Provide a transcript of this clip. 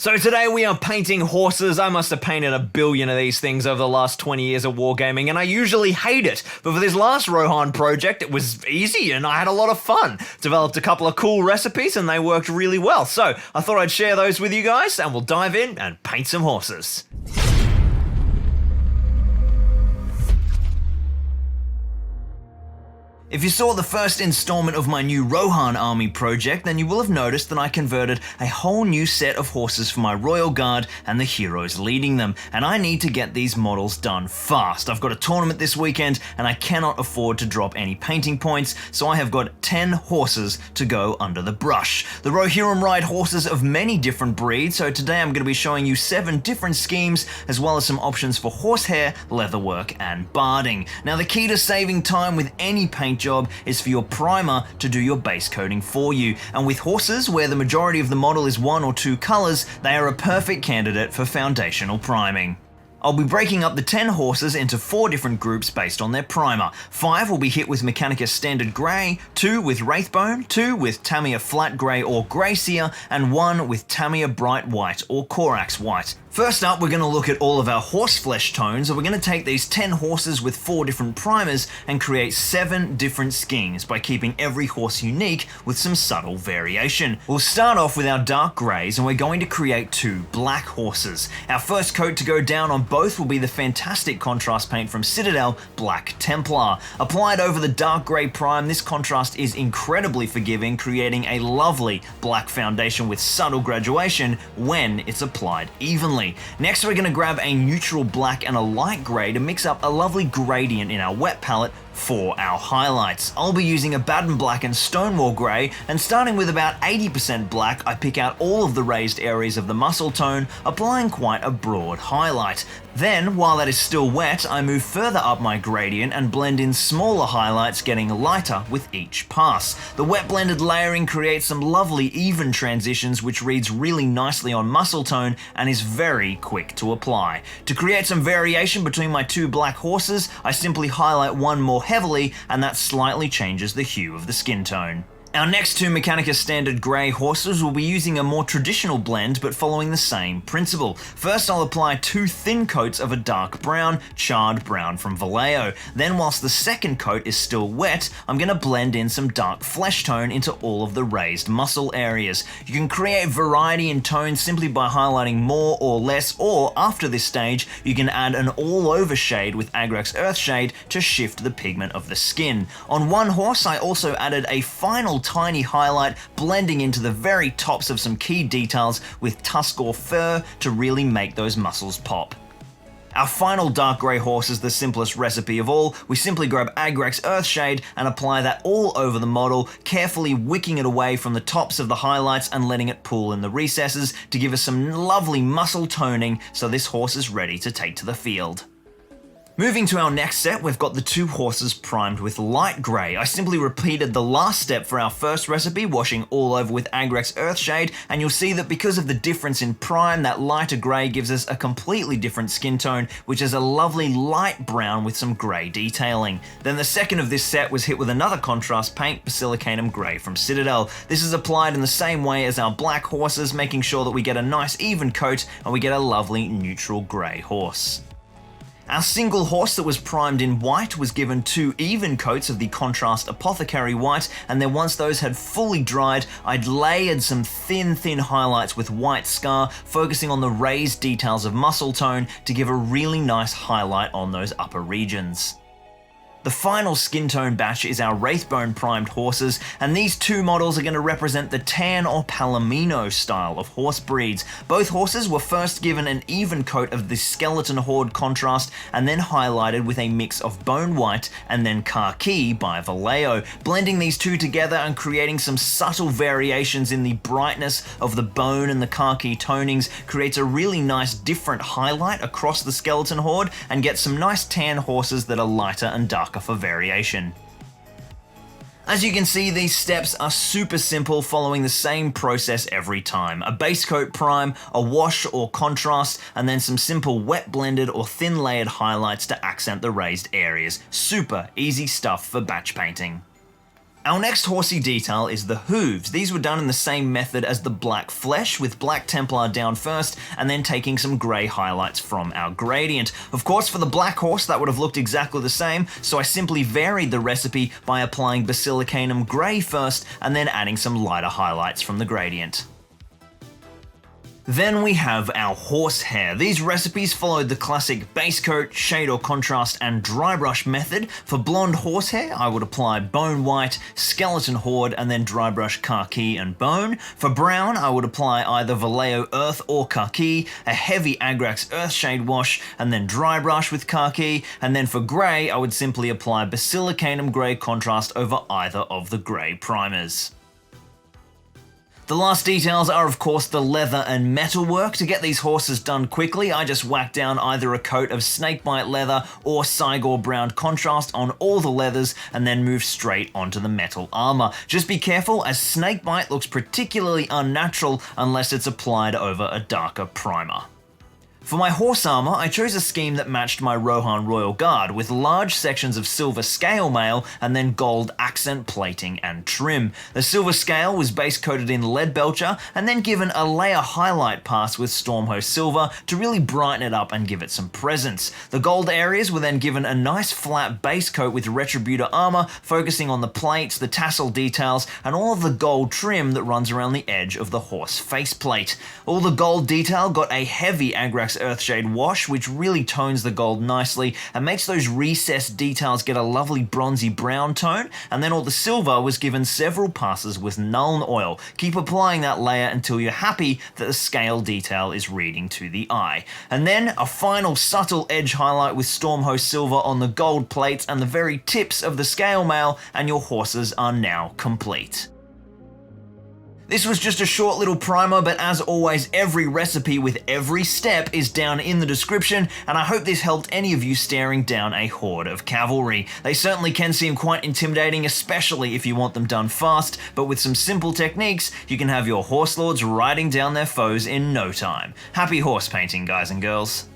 So today we are painting horses. I must have painted a billion of these things over the last 20 years of wargaming, and I usually hate it. But for this last Rohan project, it was easy and I had a lot of fun. Developed a couple of cool recipes and they worked really well. So I thought I'd share those with you guys and we'll dive in and paint some horses. If you saw the first installment of my new Rohan army project, then you will have noticed that I converted a whole new set of horses for my Royal Guard and the heroes leading them, and I need to get these models done fast. I've got a tournament this weekend and I cannot afford to drop any painting points, so I have got 10 horses to go under the brush. The Rohirrim ride horses of many different breeds, so today I'm going to be showing you 7 different schemes, as well as some options for horsehair, leatherwork and barding. Now the key to saving time with any paint job is for your primer to do your base coating for you, and with horses where the majority of the model is 1 or 2 colors, they are a perfect candidate for foundational priming. I'll be breaking up the 10 horses into 4 different groups based on their primer. 5 will be hit with Mechanicus Standard Grey, 2 with Wraithbone, 2 with Tamiya Flat Grey or Greyseer, and 1 with Tamiya Bright White or Corax White. First up, we're going to look at all of our horseflesh tones, and we're going to take these 10 horses with 4 different primers and create 7 different schemes by keeping every horse unique with some subtle variation. We'll start off with our dark greys, and we're going to create 2 black horses. Our first coat to go down on both will be the fantastic contrast paint from Citadel, Black Templar. Applied over the dark grey prime, this contrast is incredibly forgiving, creating a lovely black foundation with subtle graduation when it's applied evenly. Next, we're going to grab a neutral black and a light grey to mix up a lovely gradient in our wet palette for our highlights. I'll be using a Baden Black and Stonewall Grey, and starting with about 80% black, I pick out all of the raised areas of the muscle tone, applying quite a broad highlight. Then, while that is still wet, I move further up my gradient and blend in smaller highlights, getting lighter with each pass. The wet blended layering creates some lovely even transitions, which reads really nicely on muscle tone and is very quick to apply. To create some variation between my 2 black horses, I simply highlight one more heavily, and that slightly changes the hue of the skin tone. Our next 2 Mechanicus Standard Grey horses will be using a more traditional blend but following the same principle. First, I'll apply 2 thin coats of a dark brown, charred brown from Vallejo. Then, whilst the second coat is still wet, I'm going to blend in some dark flesh tone into all of the raised muscle areas. You can create variety in tone simply by highlighting more or less, or after this stage, you can add an all-over shade with Agrax Earthshade to shift the pigment of the skin. On one horse, I also added a final tiny highlight, blending into the very tops of some key details with Tuskor fur to really make those muscles pop. Our final dark grey horse is the simplest recipe of all. We simply grab Agrax Earthshade and apply that all over the model, carefully wicking it away from the tops of the highlights and letting it pool in the recesses to give us some lovely muscle toning so this horse is ready to take to the field. Moving to our next set, we've got the 2 horses primed with light grey. I simply repeated the last step for our first recipe, washing all over with Agrax Earthshade, and you'll see that because of the difference in prime, that lighter grey gives us a completely different skin tone, which is a lovely light brown with some grey detailing. Then the second of this set was hit with another contrast paint, Basilicanum Grey from Citadel. This is applied in the same way as our black horses, making sure that we get a nice even coat and we get a lovely neutral grey horse. Our single horse that was primed in white was given 2 even coats of the contrast Apothecary White, and then once those had fully dried, I'd layered some thin highlights with White Scar, focusing on the raised details of muscle tone to give a really nice highlight on those upper regions. The final skin tone batch is our Wraithbone primed horses, and these 2 models are going to represent the tan or Palomino style of horse breeds. Both horses were first given an even coat of the Skeleton Horde contrast and then highlighted with a mix of Bone White and then Khaki by Vallejo, blending these 2 together and creating some subtle variations in the brightness of the bone and the Khaki tonings creates a really nice different highlight across the Skeleton Horde and gets some nice tan horses that are lighter and darker for variation. As you can see, these steps are super simple, following the same process every time. A base coat prime, a wash or contrast, and then some simple wet blended or thin layered highlights to accent the raised areas. Super easy stuff for batch painting. Our next horsey detail is the hooves. These were done in the same method as the black flesh, with black Templar down first and then taking some grey highlights from our gradient. Of course, for the black horse that would have looked exactly the same, so I simply varied the recipe by applying Basilicanum grey first and then adding some lighter highlights from the gradient. Then we have our horsehair. These recipes followed the classic base coat, shade or contrast, and dry brush method. For blonde horsehair, I would apply bone white, skeleton horde, and then dry brush khaki and bone. For brown, I would apply either Vallejo earth or khaki, a heavy Agrax earthshade wash, and then dry brush with khaki. And then for grey, I would simply apply Basilicanum grey contrast over either of the grey primers. The last details are of course the leather and metal work. To get these horses done quickly, I just whacked down either a coat of snakebite leather or Cygor brown contrast on all the leathers and then move straight onto the metal armor. Just be careful, as snakebite looks particularly unnatural unless it's applied over a darker primer. For my horse armor, I chose a scheme that matched my Rohan Royal Guard, with large sections of silver scale mail and then gold accent plating and trim. The silver scale was base coated in lead belcher and then given a layer highlight pass with Stormhost silver to really brighten it up and give it some presence. The gold areas were then given a nice flat base coat with Retributor armor, focusing on the plates, the tassel details, and all of the gold trim that runs around the edge of the horse faceplate. All the gold detail got a heavy Agrax Earthshade wash, which really tones the gold nicely and makes those recessed details get a lovely bronzy brown tone, and then all the silver was given several passes with Nuln oil. Keep applying that layer until you're happy that the scale detail is reading to the eye. And then a final subtle edge highlight with Stormhost silver on the gold plates and the very tips of the scale mail, and your horses are now complete. This was just a short little primer, but as always, every recipe with every step is down in the description, and I hope this helped any of you staring down a horde of cavalry. They certainly can seem quite intimidating, especially if you want them done fast, but with some simple techniques, you can have your horse lords riding down their foes in no time. Happy horse painting, guys and girls.